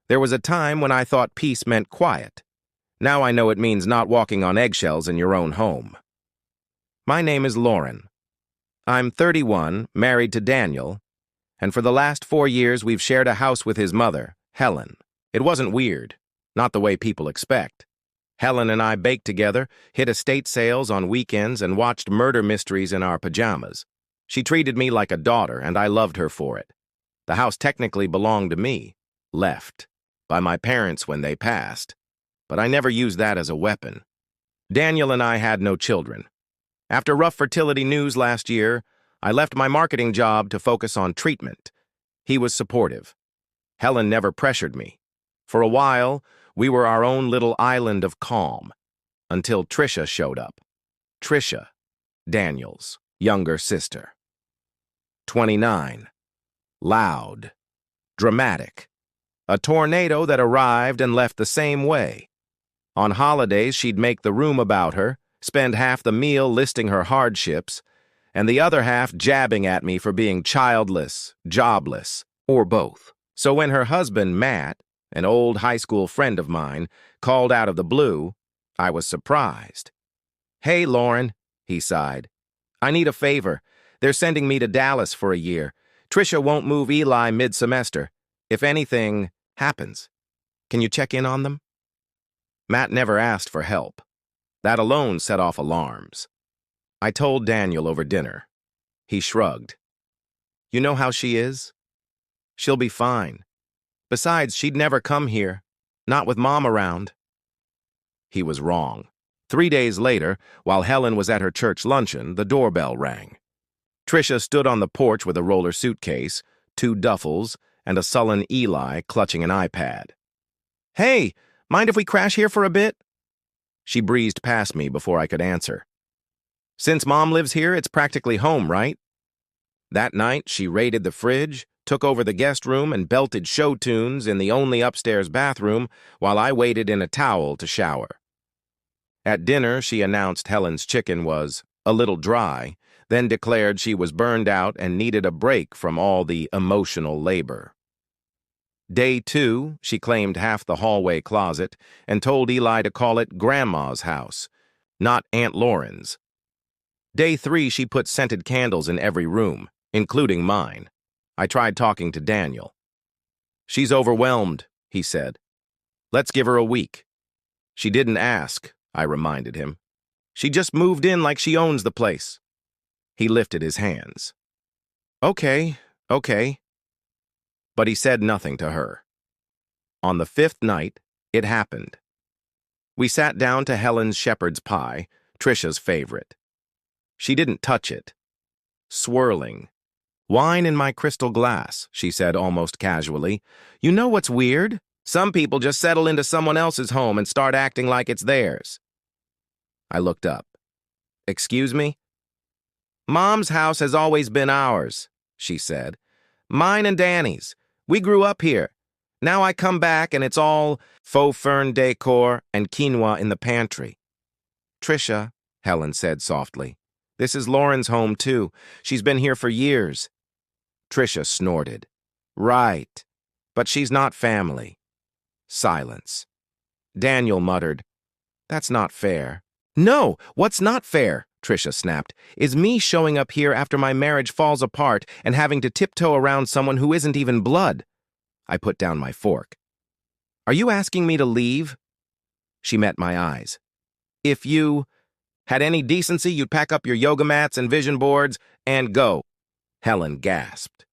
There was a time when I thought peace meant quiet. Now I know it means not walking on eggshells in your own home. My name is Lauren. I'm 31, married to Daniel, and for the last 4 years we've shared a house with his mother, Helen. It wasn't weird, not the way people expect. Helen and I baked together, hit estate sales on weekends, and watched murder mysteries in our pajamas. She treated me like a daughter, and I loved her for it. The house technically belonged to me, left by my parents when they passed, but I never used that as a weapon. Daniel and I had no children. After rough fertility news last year, I left my marketing job to focus on treatment. He was supportive. Helen never pressured me. For a while, we were our own little island of calm, until Trisha showed up. Trisha, Daniel's younger sister. 29. Loud. Dramatic. A tornado that arrived and left the same way. On holidays, she'd make the room about her, spend half the meal listing her hardships, and the other half jabbing at me for being childless, jobless, or both. So when her husband, Matt, an old high school friend of mine, called out of the blue, I was surprised. "Hey, Lauren," he sighed. "I need a favor. They're sending me to Dallas for a year. Trisha won't move Eli mid-semester. If anything happens, can you check in on them?" Matt never asked for help. That alone set off alarms. I told Daniel over dinner. He shrugged. "You know how she is? She'll be fine. Besides, she'd never come here, not with Mom around." He was wrong. 3 days later, while Helen was at her church luncheon, the doorbell rang. Trisha stood on the porch with a roller suitcase, 2 duffels, and a sullen Eli clutching an iPad. "Hey, mind if we crash here for a bit?" She breezed past me before I could answer. "Since Mom lives here, it's practically home, right?" That night, she raided the fridge, took over the guest room, and belted show tunes in the only upstairs bathroom while I waited in a towel to shower. At dinner, she announced Helen's chicken was a little dry, then declared she was burned out and needed a break from all the emotional labor. Day 2, she claimed half the hallway closet and told Eli to call it Grandma's house, not Aunt Lauren's. Day 3, she put scented candles in every room, including mine. I tried talking to Daniel. "She's overwhelmed," he said. "Let's give her a week." "She didn't ask," I reminded him. "She just moved in like she owns the place." He lifted his hands. Okay. But he said nothing to her. On the 5th night, it happened. We sat down to Helen's shepherd's pie, Trisha's favorite. She didn't touch it. Swirling. "Wine in my crystal glass," she said almost casually. "You know what's weird? Some people just settle into someone else's home and start acting like it's theirs." I looked up. "Excuse me?" "Mom's house has always been ours," she said. "Mine and Danny's. We grew up here. Now I come back and it's all faux fern decor and quinoa in the pantry." "Trisha," Helen said softly, "this is Lauren's home too. She's been here for years." Trisha snorted. "Right, but she's not family." Silence. Daniel muttered, "That's not fair." "No, what's not fair," Trisha snapped, "is me showing up here after my marriage falls apart and having to tiptoe around someone who isn't even blood." I put down my fork. "Are you asking me to leave?" She met my eyes. "If you had any decency, you'd pack up your yoga mats and vision boards and go." Helen gasped.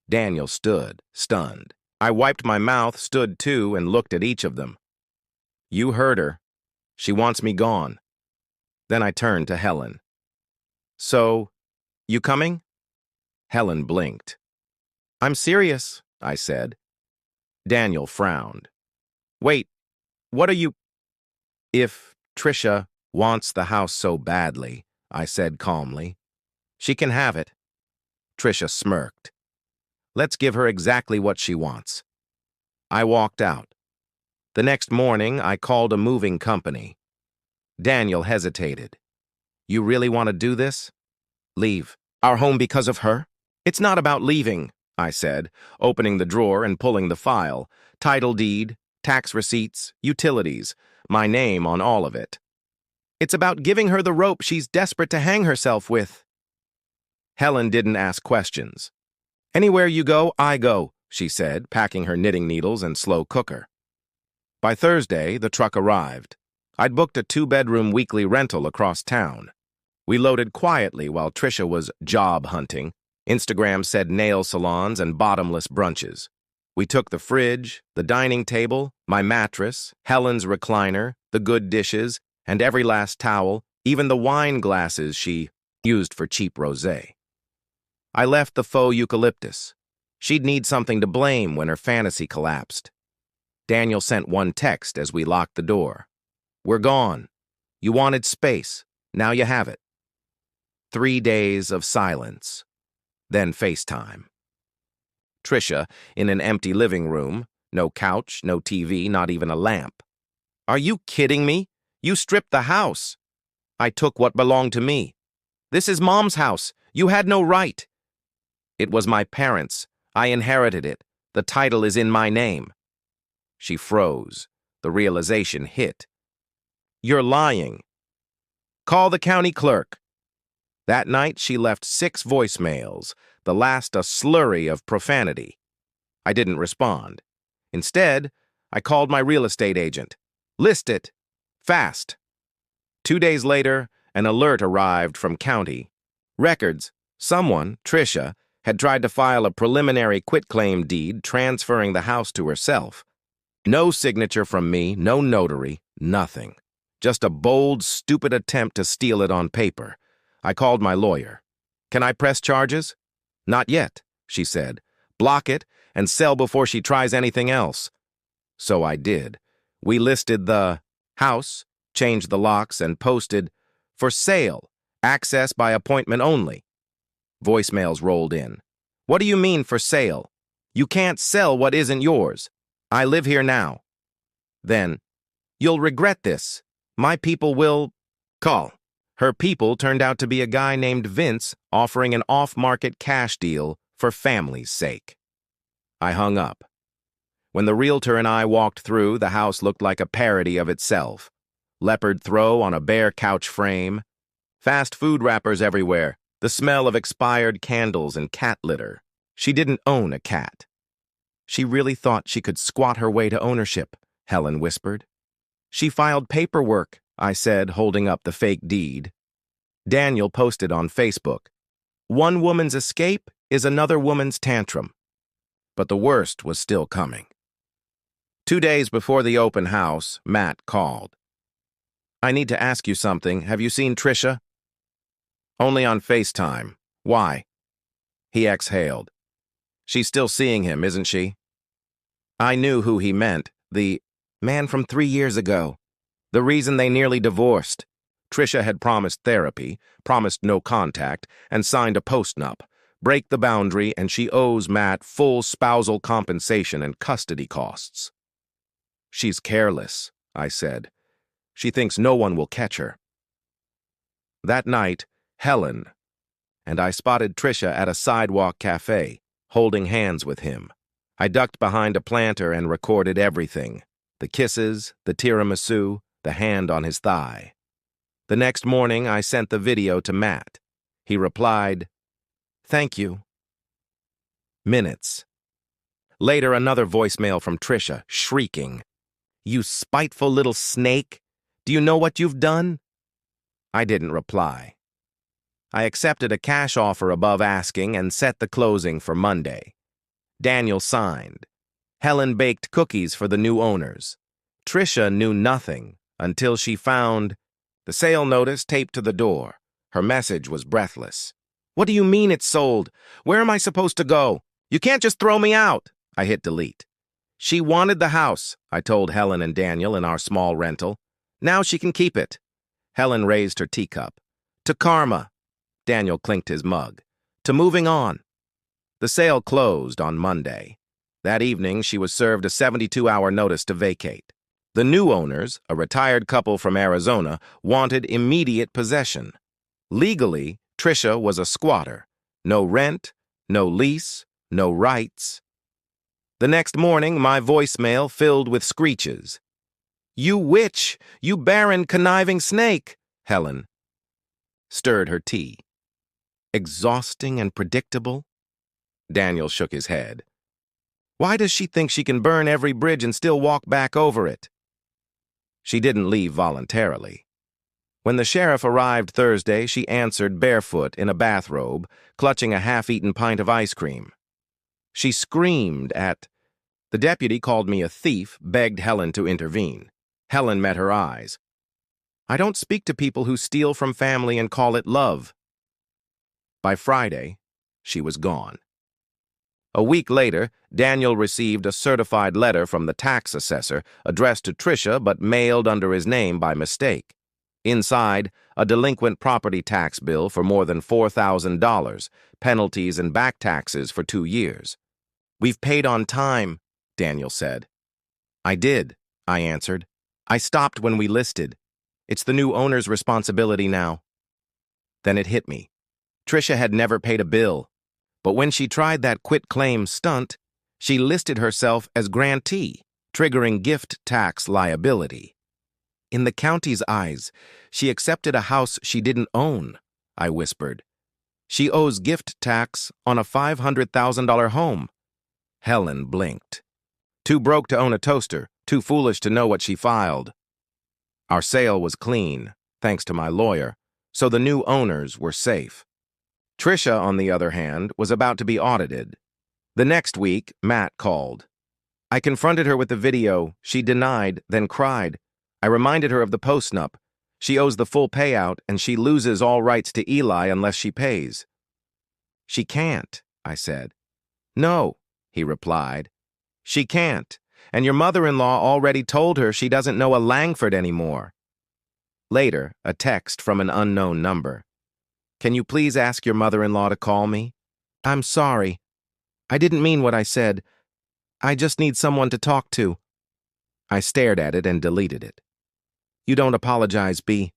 Daniel stood, stunned. I wiped my mouth, stood too, and looked at each of them. "You heard her. She wants me gone." Then I turned to Helen. "So, you coming?" Helen blinked. "I'm serious," I said. Daniel frowned. "Wait, what are you—" "If Trisha wants the house so badly," I said calmly, "she can have it." Trisha smirked. "Let's give her exactly what she wants." I walked out. The next morning, I called a moving company. Daniel hesitated. "You really want to do this?" "Leave our home because of her?" "It's not about leaving," I said, opening the drawer and pulling the file. Title deed, tax receipts, utilities, my name on all of it. It's about giving her the rope she's desperate to hang herself with. Helen didn't ask questions. Anywhere you go, I go, she said, packing her knitting needles and slow cooker. By Thursday, the truck arrived. I'd booked a 2-bedroom weekly rental across town. We loaded quietly while Tricia was job hunting. Instagram said nail salons and bottomless brunches. We took the fridge, the dining table, my mattress, Helen's recliner, the good dishes, and every last towel, even the wine glasses she used for cheap rosé. I left the faux eucalyptus. She'd need something to blame when her fantasy collapsed. Daniel sent one text as we locked the door. We're gone. You wanted space. Now you have it. 3 days of silence. Then FaceTime. Tricia, in an empty living room. No couch, no TV, not even a lamp. Are you kidding me? You stripped the house. I took what belonged to me. This is Mom's house. You had no right. It was my parents'. I inherited it. The title is in my name. She froze. The realization hit. You're lying. Call the county clerk. That night, she left 6 voicemails, the last a slurry of profanity. I didn't respond. Instead, I called my real estate agent. List it. Fast. 2 days later, an alert arrived from county. Records. Someone, Tricia, had tried to file a preliminary quitclaim deed transferring the house to herself. No signature from me, no notary, nothing. Just a bold, stupid attempt to steal it on paper. I called my lawyer. Can I press charges? Not yet, she said. Block it and sell before she tries anything else. So I did. We listed the house, changed the locks, and posted, for sale, access by appointment only. Voicemails rolled in. What do you mean for sale? You can't sell what isn't yours. I live here now. Then, you'll regret this. My people will call. Her people turned out to be a guy named Vince offering an off-market cash deal for family's sake. I hung up. When the realtor and I walked through, the house looked like a parody of itself. Leopard throw on a bare couch frame. Fast food wrappers everywhere. The smell of expired candles and cat litter. She didn't own a cat. She really thought she could squat her way to ownership, Helen whispered. She filed paperwork, I said, holding up the fake deed. Daniel posted on Facebook. One woman's escape is another woman's tantrum. But the worst was still coming. 2 days before the open house, Matt called. I need to ask you something. Have you seen Tricia? Only on FaceTime. Why? He exhaled. She's still seeing him, isn't she? I knew who he meant. The man from 3 years ago. The reason they nearly divorced. Tricia had promised therapy, promised no contact, and signed a postnup. Break the boundary, and she owes Matt full spousal compensation and custody costs. She's careless, I said. She thinks no one will catch her. That night, Helen and I spotted Tricia at a sidewalk cafe, holding hands with him. I ducked behind a planter and recorded everything. The kisses, the tiramisu, the hand on his thigh. The next morning, I sent the video to Matt. He replied, "Thank you." Minutes. Later, another voicemail from Tricia, shrieking, "You spiteful little snake! Do you know what you've done?" I didn't reply. I accepted a cash offer above asking and set the closing for Monday. Daniel signed. Helen baked cookies for the new owners. Tricia knew nothing until she found the sale notice taped to the door. Her message was breathless. "What do you mean it's sold? Where am I supposed to go? You can't just throw me out." I hit delete. She wanted the house, I told Helen and Daniel in our small rental. Now she can keep it. Helen raised her teacup. To karma. Daniel clinked his mug. To moving on. The sale closed on Monday. That evening, she was served a 72-hour notice to vacate. The new owners, a retired couple from Arizona, wanted immediate possession. Legally, Tricia was a squatter. No rent, no lease, no rights. The next morning, my voicemail filled with screeches. "You witch! You barren, conniving snake!" Helen stirred her tea. Exhausting and predictable? Daniel shook his head. Why does she think she can burn every bridge and still walk back over it? She didn't leave voluntarily. When the sheriff arrived Thursday, she answered barefoot in a bathrobe, clutching a half-eaten pint of ice cream. She screamed at... The deputy called me a thief, begged Helen to intervene. Helen met her eyes. I don't speak to people who steal from family and call it love. By Friday, she was gone. A week later, Daniel received a certified letter from the tax assessor addressed to Tricia but mailed under his name by mistake. Inside, a delinquent property tax bill for more than $4,000, penalties and back taxes for 2 years. "We've paid on time," Daniel said. "I did," I answered. "I stopped when we listed. It's the new owner's responsibility now." Then it hit me. Tricia had never paid a bill, but when she tried that quit-claim stunt, she listed herself as grantee, triggering gift tax liability. In the county's eyes, she accepted a house she didn't own, I whispered. She owes gift tax on a $500,000 home. Helen blinked. Too broke to own a toaster, too foolish to know what she filed. Our sale was clean, thanks to my lawyer, so the new owners were safe. Tricia, on the other hand, was about to be audited. The next week, Matt called. I confronted her with the video. She denied, then cried. I reminded her of the postnup. She owes the full payout, and she loses all rights to Eli unless she pays. She can't, I said. No, he replied. She can't, and your mother-in-law already told her she doesn't know a Langford anymore. Later, a text from an unknown number. Can you please ask your mother-in-law to call me? I'm sorry. I didn't mean what I said. I just need someone to talk to. I stared at it and deleted it. You don't apologize, B.